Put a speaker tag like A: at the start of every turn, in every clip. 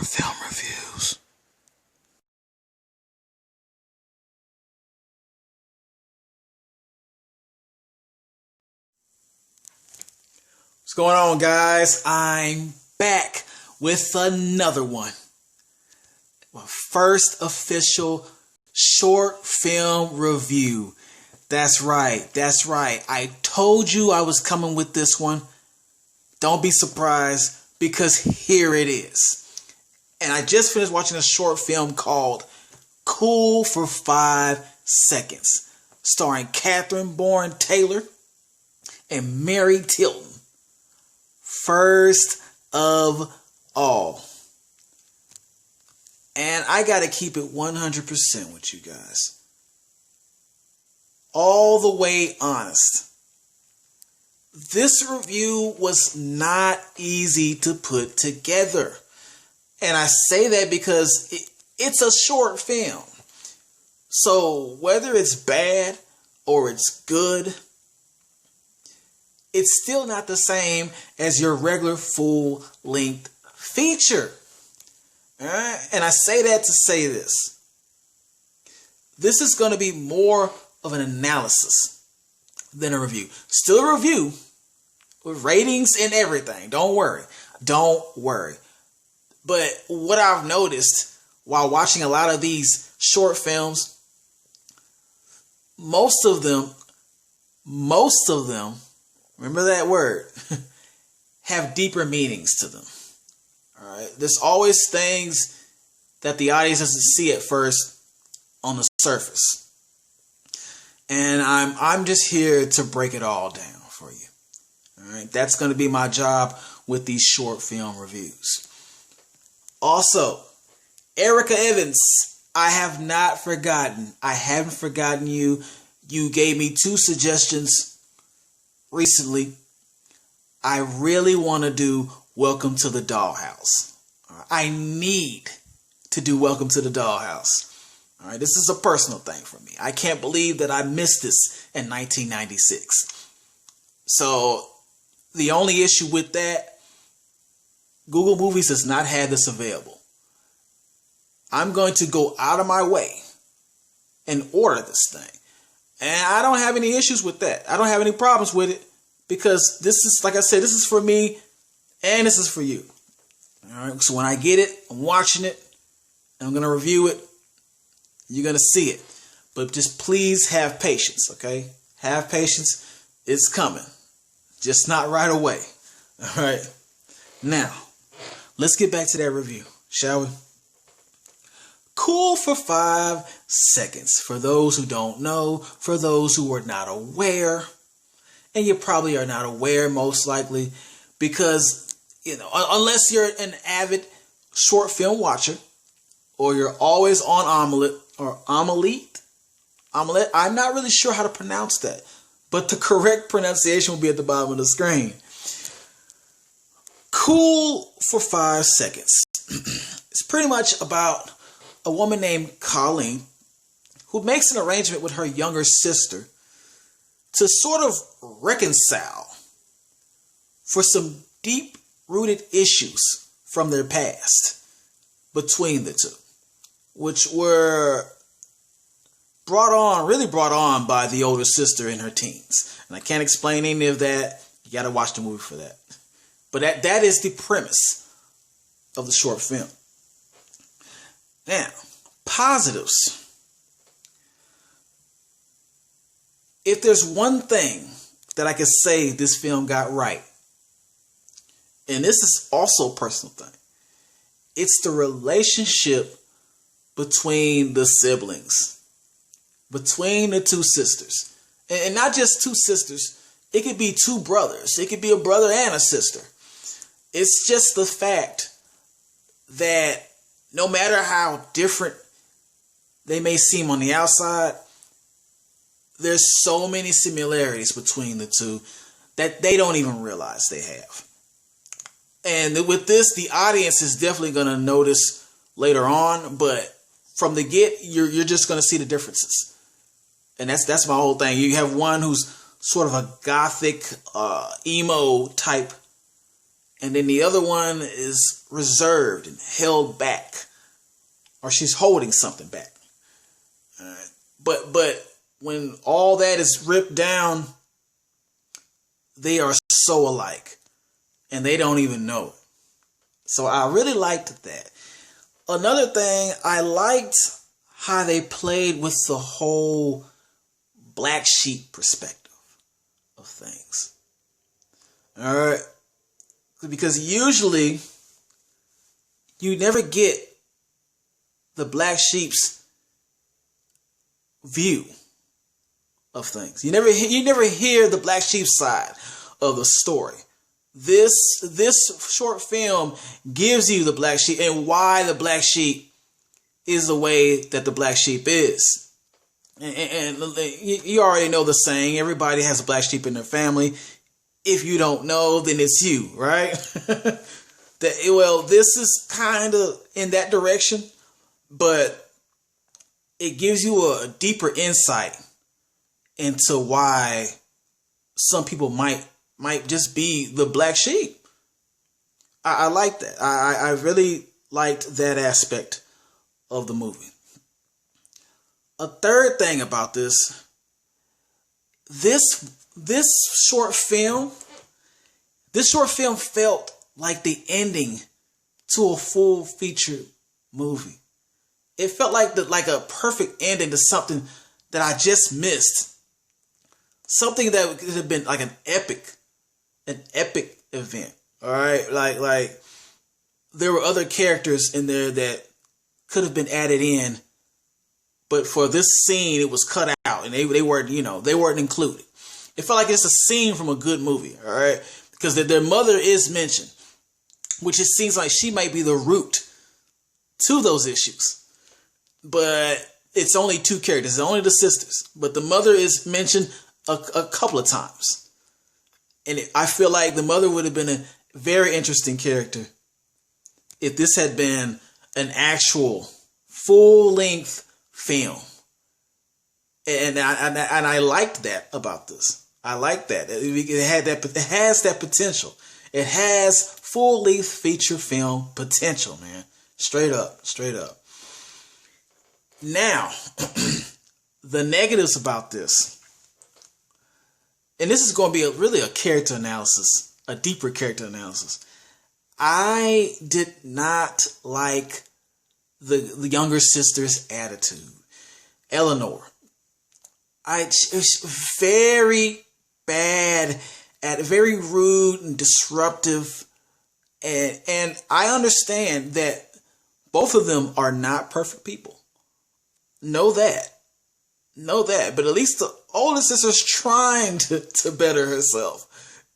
A: Short film reviews. What's going on, guys? I'm back with another one. My first official short film review. That's right. I told you I was coming with this one. Don't be surprised, because here it is. And I just finished watching a short film called Cool for 5 Seconds, starring Catherine Bourne Taylor and Mary Tilton. First of all, and I gotta keep it 100% with you guys, all the way honest, this review was not easy to put together. And I say that because it's a short film. So whether it's bad or it's good, it's still not the same as your regular full-length feature. All right? And I say that to say this. This is going to be more of an analysis than a review. Still a review with ratings and everything. Don't worry. But what I've noticed while watching a lot of these short films, most of them, remember that word, have deeper meanings to them. All right. There's always things that the audience doesn't see at first on the surface. And I'm just here to break it all down for you. All right. That's going to be my job with these short film reviews. Also, Erica Evans, I have not forgotten. I haven't forgotten you. You gave me 2 suggestions recently. I really want to do Welcome to the Dollhouse. I need to do Welcome to the Dollhouse. All right, this is a personal thing for me. I can't believe that I missed this in 1996. So the only issue with that, Google Movies does not have this available. I'm going to go out of my way and order this thing. And I don't have any issues with that. I don't have any problems with it, because this is, like I said, this is for me and this is for you. All right. So when I get it, I'm watching it and I'm going to review it. You're going to see it. But just please have patience, okay? Have patience. It's coming. Just not right away. All right. Now, let's get back to that review, shall we? Cool for 5 seconds. For those who don't know, for those who are not aware, and you probably are not aware most likely, because, you know, unless you're an avid short film watcher, or you're always on Omelette, I'm not really sure how to pronounce that, but the correct pronunciation will be at the bottom of the screen. Cool for 5 seconds. It's pretty much about a woman named Colleen who makes an arrangement with her younger sister to sort of reconcile for some deep-rooted issues from their past between the two, which were really brought on by the older sister in her teens. And I can't explain any of that. You got to watch the movie for that. But that is the premise of the short film. Now, positives. If there's one thing that I could say this film got right, and this is also a personal thing, it's the relationship between the siblings, between the 2 sisters. And not just 2 sisters, it could be 2 brothers. It could be a brother and a sister. It's just the fact that no matter how different they may seem on the outside, there's so many similarities between the 2 that they don't even realize they have. And with this, the audience is definitely going to notice later on, but from the get, you're just going to see the differences. And that's my whole thing. You have one who's sort of a gothic, emo type, and then the other one is reserved and held back, or she's holding something back. But when all that is ripped down, they are so alike, and they don't even know it. So I really liked that. Another thing, I liked how they played with the whole black sheep perspective of things. All right. Because usually you never get the black sheep's view of things. You never hear the black sheep's side of the story. This short film gives you the black sheep and why the black sheep is the way that the black sheep is. And you already know the saying, everybody has a black sheep in their family. If you don't know, then it's you, right? This is kind of in that direction, but it gives you a deeper insight into why some people might just be the black sheep. I like that. I really liked that aspect of the movie. A third thing about this short film felt like the ending to a full feature movie. It felt like a perfect ending to something that I just missed. Something that could have been like an epic event. All right, like there were other characters in there that could have been added in, but for this scene it was cut out and they weren't included. It felt like it's a scene from a good movie. All right, because their mother is mentioned, which it seems like she might be the root to those issues. But it's only two characters, it's only the sisters. But the mother is mentioned a couple of times. And I feel like the mother would have been a very interesting character if this had been an actual full-length film. And I liked that about this. I like that. It has that potential. It has full-length feature film potential, man. Straight up. Now, the negatives about this, and this is going to be really a character analysis, a deeper character analysis. I did not like the younger sister's attitude, Eleanor. It was very bad, very rude and disruptive, and I understand that both of them are not perfect people. Know that. But at least the older sister's trying to better herself.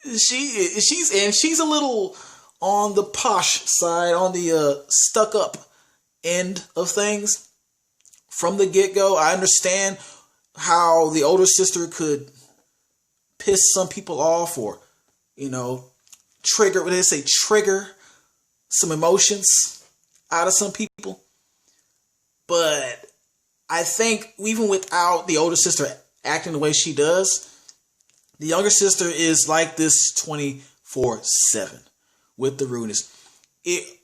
A: She's a little on the posh side, on the stuck up end of things from the get-go. I understand how the older sister could piss some people off or, trigger some emotions out of some people. But I think even without the older sister acting the way she does, the younger sister is like this 24/7 with the rudeness.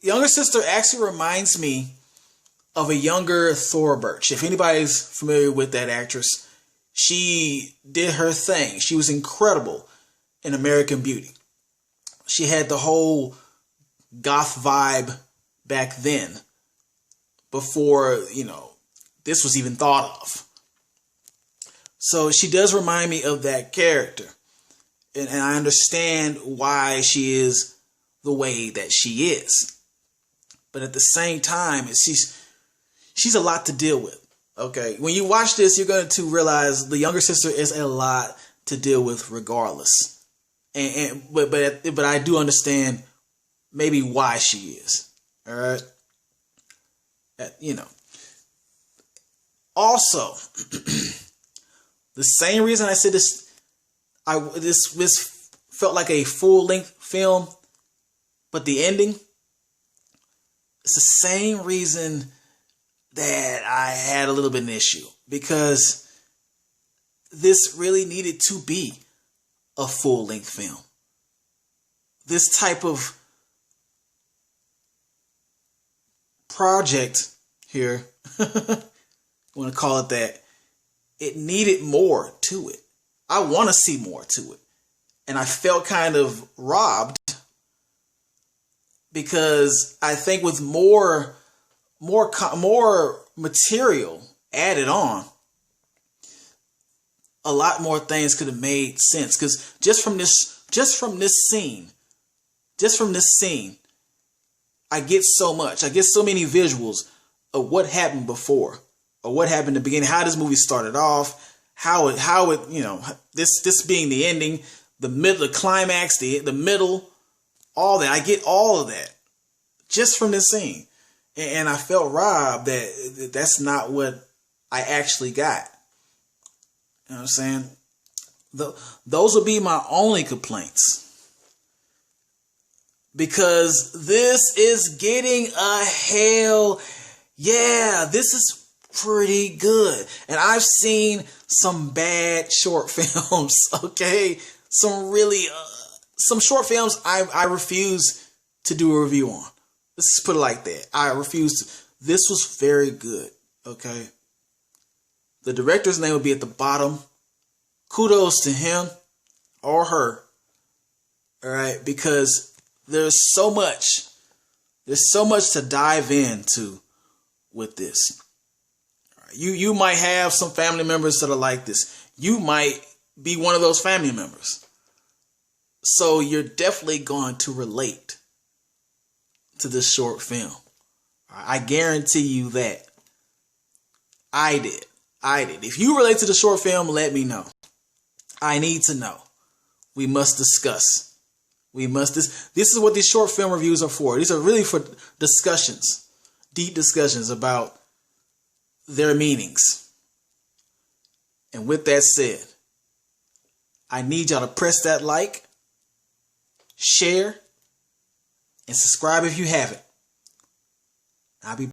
A: Younger sister actually reminds me of a younger Thora Birch. If anybody's familiar with that actress, she did her thing. She was incredible in American Beauty. She had the whole goth vibe back then, before, this was even thought of. So she does remind me of that character. And I understand why she is the way that she is. But at the same time, she's a lot to deal with. Okay, when you watch this, you're going to realize the younger sister is a lot to deal with regardless. But I do understand maybe why she is. All right. Also, the same reason I said this felt like a full-length film, but the ending, it's the same reason that I had a little bit of an issue, because this really needed to be a full-length film. This type of project here, I want to call it that, it needed more to it. I want to see more to it. And I felt kind of robbed because I think with more material added on, a lot more things could have made sense. Because just from this scene, I get so much. I get so many visuals of what happened before, or what happened in the beginning, how this movie started off, how it this being the ending, the middle, the climax, the middle, all that. I get all of that just from this scene. And I felt robbed that that's not what I actually got. You know what I'm saying? Those would be my only complaints. Because this is getting a hell yeah. This is pretty good. And I've seen some bad short films, okay? Some short films I refuse to do a review on. Let's just put it like that. I refuse to. This was very good, okay? The director's name will be at the bottom. Kudos to him or her, all right? Because there's so much to dive into with this. You might have some family members that are like this. You might be one of those family members. So you're definitely going to relate to this short film. I guarantee you that. I did. If you relate to the short film, let me know. I need to know. We must discuss. This is what these short film reviews are for. These are really for discussions, deep discussions about their meanings. And with that said, I need y'all to press that like, share, and subscribe if you haven't. I'll be